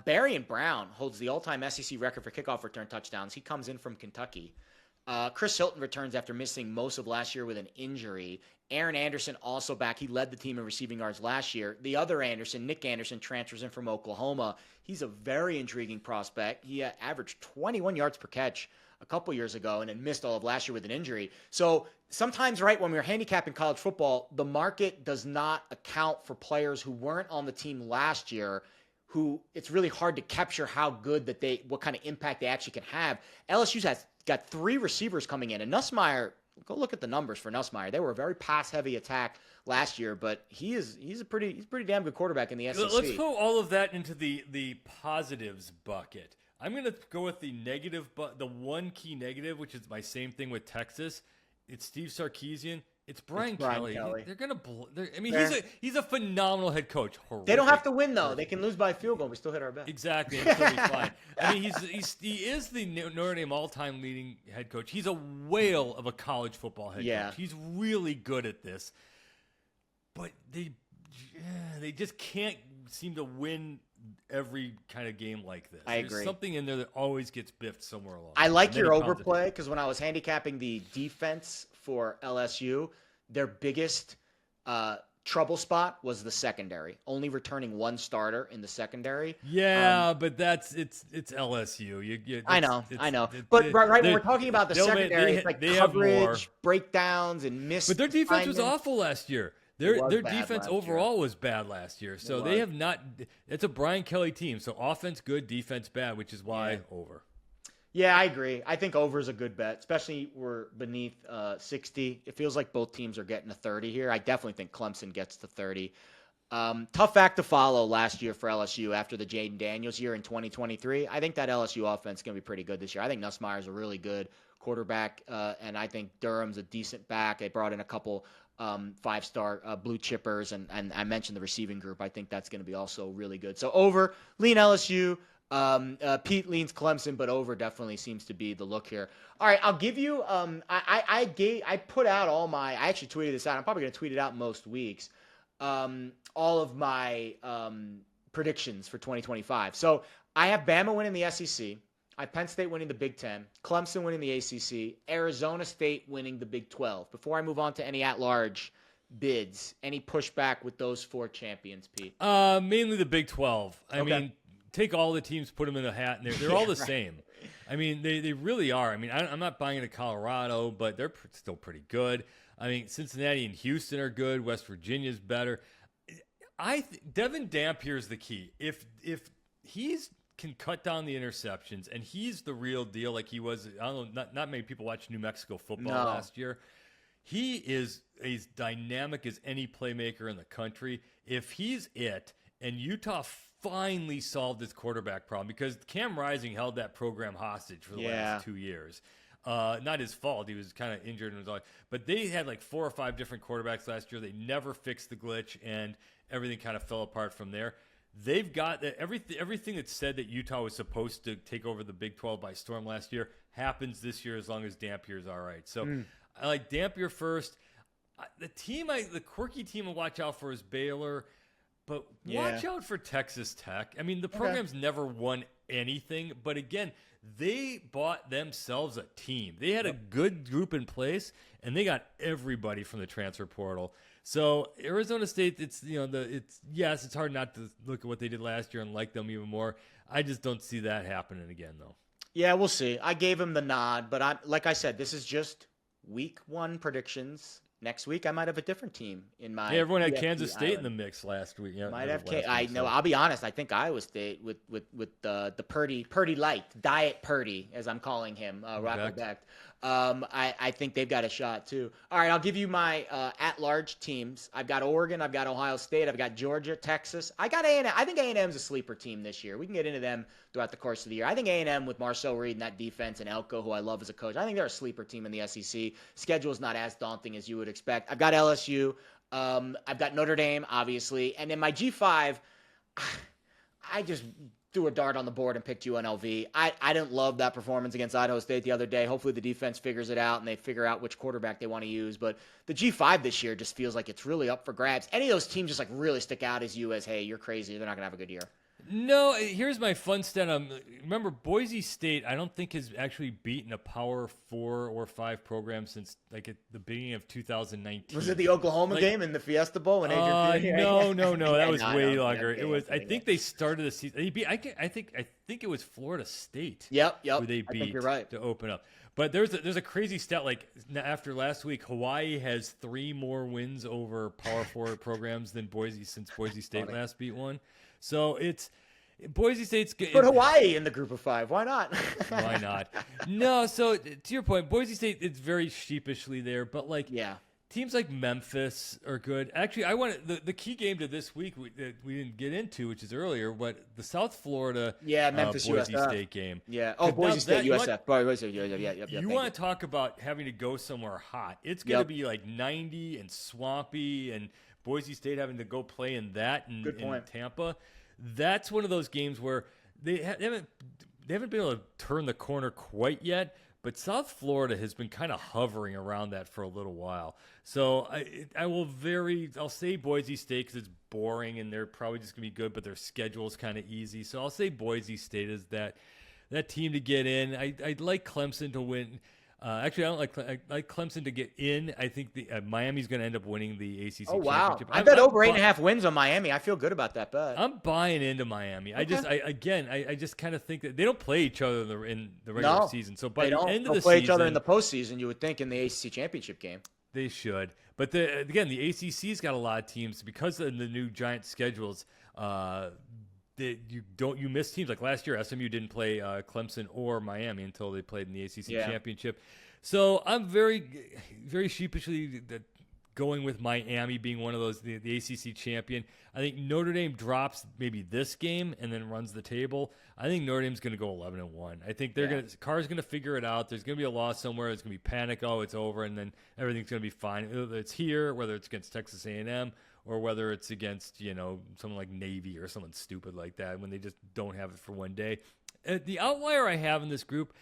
Barry Brown holds the all-time SEC record for kickoff return touchdowns. He comes in from Kentucky. Chris Hilton returns after missing most of last year with an injury. Aaron Anderson also back. He led the team in receiving yards last year. The other Anderson, Nick Anderson, transfers in from Oklahoma. He's a very intriguing prospect. He averaged 21 yards per catch a couple years ago and then missed all of last year with an injury. So sometimes, right, when we're handicapping college football, the market does not account for players who weren't on the team last year, who it's really hard to capture how good what kind of impact they actually can have. LSU's got 3 receivers coming in, and Nussmeier go look at the numbers for Nussmeier. They were a very pass-heavy attack last year, but he's a pretty damn good quarterback in the SEC. Let's put all of that into the positives bucket. I'm going to go with the negative, but the one key negative, which is my same thing with Texas. It's Steve Sarkisian. It's Brian Kelly. They're going to. I mean, he's a phenomenal head coach. Horrific. They don't have to win though. They can lose by a field goal. We still hit our bet. Exactly. And still be fine. I mean, he is the Notre Dame all-time leading head coach. He's a whale of a college football head coach. He's really good at this, but they just can't seem to win every kind of game like this. I agree. There's something in there that always gets biffed somewhere along. I like your overplay because when I was handicapping the defense for LSU, their biggest trouble spot was the secondary. Only returning one starter in the secondary. Yeah, but it's LSU. I know. But right when we're talking about the secondary, it's like coverage, breakdowns, and missed. But their defense was awful last year. Their defense overall was bad last year. So they have not – it's a Brian Kelly team. So offense good, defense bad, which is why over. Yeah, I agree. I think over is a good bet, especially we're beneath 60. It feels like both teams are getting to 30 here. I definitely think Clemson gets to 30. Tough act to follow last year for LSU after the Jaden Daniels year in 2023. I think that LSU offense is going to be pretty good this year. I think Nussmeier's a really good quarterback, and I think Durham's a decent back. They brought in a couple five-star blue chippers, and I mentioned the receiving group. I think that's going to be also really good. So over, lean LSU. Pete leans Clemson, but over definitely seems to be the look here. All right, I'll give you. I put out all my. I actually tweeted this out. I'm probably going to tweet it out most weeks. All of my predictions for 2025. So I have Bama winning the SEC. I have Penn State winning the Big Ten, Clemson winning the ACC, Arizona State winning the Big 12. Before I move on to any at-large bids, any pushback with those four champions, Pete? Mainly the Big 12. I mean, take all the teams, put them in a hat, and they're all the same. I mean, they really are. I mean, I'm not buying into Colorado, but they're still pretty good. I mean, Cincinnati and Houston are good. West Virginia's better. Devin Dampier's the key. If he's can cut down the interceptions, and he's the real deal like he was. I don't know, not many people watched New Mexico football last year. He is as dynamic as any playmaker in the country. If he's it, and Utah finally solved its quarterback problem, because Cam Rising held that program hostage for the last 2 years. Not his fault. He was kind of injured. But they had like 4 or 5 different quarterbacks last year. They never fixed the glitch, and everything kind of fell apart from there. They've got everything that said that Utah was supposed to take over the Big 12 by storm last year happens this year as long as Dampier's all right. So I like Dampier first. The quirky team to watch out for is Baylor, but watch out for Texas Tech. I mean, the program's never won anything, but again, they bought themselves a team. They had a good group in place, and they got everybody from the transfer portal. So Arizona State, it's hard not to look at what they did last year and like them even more. I just don't see that happening again, though. Yeah, we'll see. I gave him the nod, but like I said, this is just week 1 predictions. Next week, I might have a different team in my. Yeah, everyone had Kansas State in the mix last week. Yeah, might have. I know. I'll be honest. I think Iowa State with the Purdy light, Diet Purdy, as I'm calling him, Rocco Becht. I think they've got a shot too. All right, I'll give you my at-large teams. I've got Oregon, I've got Ohio State, I've got Georgia, Texas. I got A&M. I think A&M's a sleeper team this year. We can get into them throughout the course of the year. I think A&M with Marcel Reed and that defense and Elko, who I love as a coach, I think they're a sleeper team in the SEC. Schedule's not as daunting as you would expect. I've got LSU. I've got Notre Dame, obviously. And in my G5, I just threw a dart on the board and picked UNLV. I didn't love that performance against Idaho State the other day. Hopefully the defense figures it out and they figure out which quarterback they want to use. But the G5 this year just feels like it's really up for grabs. Any of those teams just like really stick out as you as, hey, you're crazy. They're not going to have a good year. No, here's my fun stat. Remember, Boise State, I don't think has actually beaten a Power 4 or 5 program since like at the beginning of 2019. Was it the Oklahoma game in the Fiesta Bowl? When Adrian no, that was way longer. It was. I think they started the season. I think it was Florida State. Yep. Who they beat I think you're right. to open up. But there's a crazy stat. Like after last week, Hawaii has 3 more wins over Power 4 programs than Boise since Boise State last beat one. So Boise State's good. Put Hawaii in the group of 5. Why not? Why not? No, so to your point, Boise State, it's very sheepishly there, but like Yeah. teams like Memphis are good. Actually, I want the key game to this week that we didn't get into, which is earlier, but the South Florida Memphis Boise USF. State game. Yeah. Oh, Boise State USF. You want to talk about having to go somewhere hot. It's going to be like 90 and swampy, and Boise State having to go play in that in Tampa. That's one of those games where they haven't been able to turn the corner quite yet, but South Florida has been kind of hovering around that for a little while. So I'll say Boise State because it's boring and they're probably just going to be good, but their schedule is kind of easy. So I'll say Boise State is that team to get in. I'd like Clemson to win. Actually, I like Clemson to get in. I think Miami's going to end up winning the ACC championship. I bet over 8.5 wins on Miami. I feel good about that bet. I'm buying into Miami. Okay. I just kind of think that they don't play each other in the regular season. So by the end of the season, play each other in the postseason. You would think in the ACC championship game they should. But the ACC's got a lot of teams because of the new giant schedules. You miss teams like last year. SMU didn't play Clemson or Miami until they played in the ACC championship. So I'm very, very sheepishly going with Miami being one of those the ACC champion. I think Notre Dame drops maybe this game and then runs the table. I think Notre Dame's going to go 11-1. I think Carr's going to figure it out. There's going to be a loss somewhere. It's going to be panic. Oh, it's over, and then everything's going to be fine. Whether it's here, whether it's against Texas A&M. Or whether it's against, someone like Navy or someone stupid like that when they just don't have it for one day. The outlier I have in this group,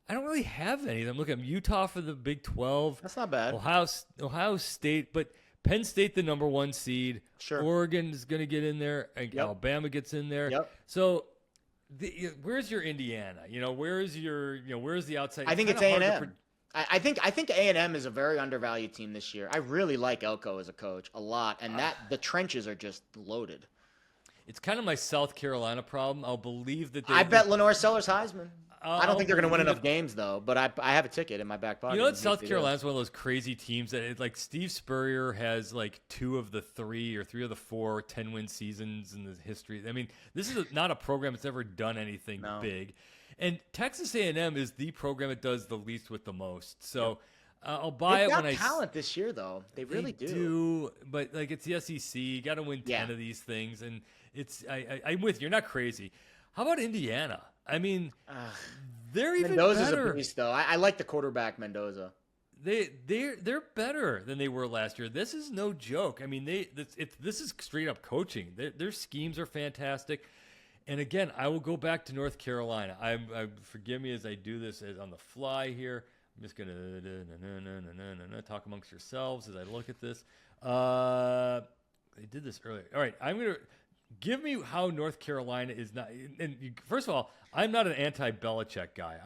I don't really have any of them. Look at Utah for the Big 12. That's not bad. Ohio State, but Penn State the number 1 seed. Sure. Oregon is going to get in there. And Alabama gets in there. Yep. So where's your Indiana? Where's the outside? I think it's A&M. I think A&M is a very undervalued team this year. I really like Elko as a coach a lot, and the trenches are just loaded. It's kind of my South Carolina problem. I'll believe that I bet Lenore Sellers Heisman. I don't think they're going to win enough games, though, but I have a ticket in my back pocket. South Carolina's one of those crazy teams that, like, Steve Spurrier has, like, 2 of the 3 or 3 of the 4 10-win seasons in the history. I mean, this is not a program that's ever done anything big. And Texas A&M is the program that does the least with the most. So I'll buy it when I... They've got talent this year, though. They really do. But, like, it's the SEC. You got to win 10 of these things. And I'm with you. You're not crazy. How about Indiana? I mean, they're even Mendoza's better. a beast, though. I like the quarterback, Mendoza. They're better than they were last year. This is no joke. I mean, this is straight up coaching. Their schemes are fantastic. And again, I will go back to North Carolina. I forgive me as I do this on the fly here. I'm just gonna talk amongst yourselves as I look at this. I did this earlier. All right, I'm gonna give me how North Carolina is not. And first of all, I'm not an anti-Belichick guy.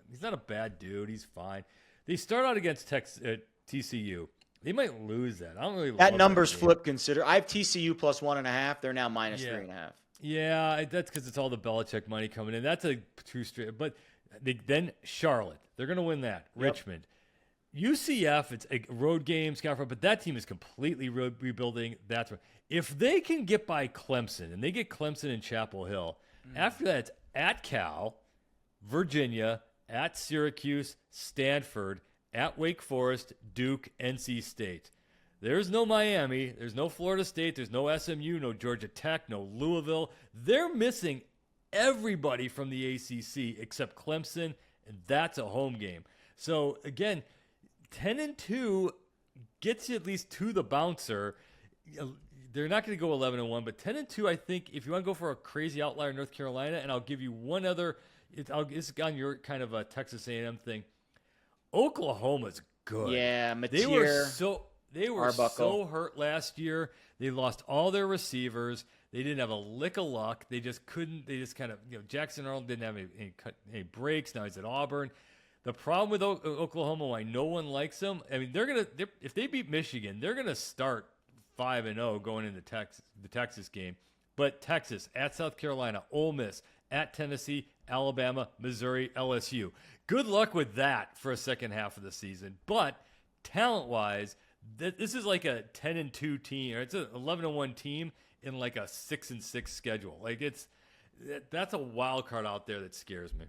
He's not a bad dude. He's fine. They start out against TCU. They might lose that. I don't really. That number's flipped. Consider I have TCU plus 1.5. They're now minus 3.5. Yeah, that's because it's all the Belichick money coming in. That's a true straight. But then Charlotte, they're going to win that. Yep. Richmond, UCF, it's a road game, but that team is completely rebuilding. That's right. If they can get by Clemson, and they get Clemson in Chapel Hill, after that it's at Cal, Virginia, at Syracuse, Stanford, at Wake Forest, Duke, NC State. There's no Miami. There's no Florida State. There's no SMU, no Georgia Tech, no Louisville. They're missing everybody from the ACC except Clemson, and that's a home game. So, again, 10-2 gets you at least to the bouncer. They're not going to go 11-1, but 10-2, I think, if you want to go for a crazy outlier in North Carolina, and I'll give you one other, it's on your kind of a Texas A&M thing. Oklahoma's good. Yeah, Mateer. They were so hurt last year. They lost all their receivers. They didn't have a lick of luck. They just couldn't. They just kind of, Jackson Arnold didn't have any breaks. Now he's at Auburn. The problem with Oklahoma, why no one likes them, I mean, if they beat Michigan, they're gonna start 5-0 going into the Texas game. But Texas, at South Carolina, Ole Miss, at Tennessee, Alabama, Missouri, LSU. Good luck with that for a second half of the season. But talent-wise, this is like a 10-2 team, or it's an 11-1 team in like a 6-6 schedule. Like That's a wild card out there that scares me.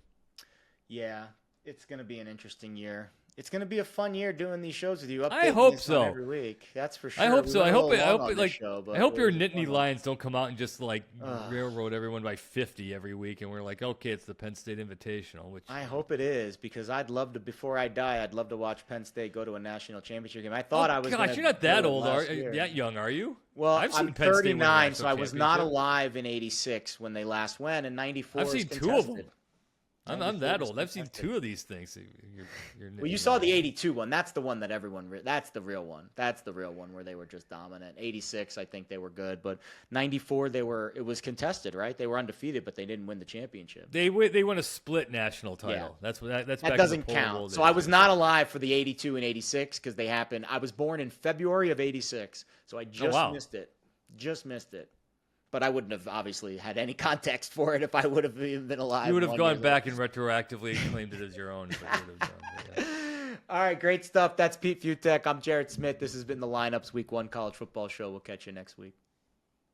Yeah, it's going to be an interesting year. It's going to be a fun year doing these shows with you. I hope this so. on every week. That's for sure. I hope so. I hope your Nittany Nittany Lions don't come out and just like railroad everyone by 50 every week, and we're like, okay, it's the Penn State Invitational. Which I hope it is, because I'd love to. Before I die, I'd love to watch Penn State go to a national championship game. I thought I was. Gosh, you're not that old, that young, are you? Well, I've seen I'm Penn State 39, so I was not alive in '86 when they last went, and '94. I've seen two of them. I'm that old. I've seen two of these things. Well, you saw the '82 one. That's the one that everyone. That's the real one. That's the real one where they were just dominant. '86, I think they were good, but '94 they were. It was contested, right? They were undefeated, but they didn't win the championship. They won a split national title. Yeah. That's that back doesn't in the count. So I was not alive for the '82 and '86 because they happened. I was born in February of '86, so I just missed it. Just missed it. But I wouldn't have obviously had any context for it if I would have even been alive. You would have gone back and retroactively claimed it as your own. All right, great stuff. That's Pete Fiutak. I'm Jared Smith. This has been the Lineups Week 1 College Football Show. We'll catch you next week.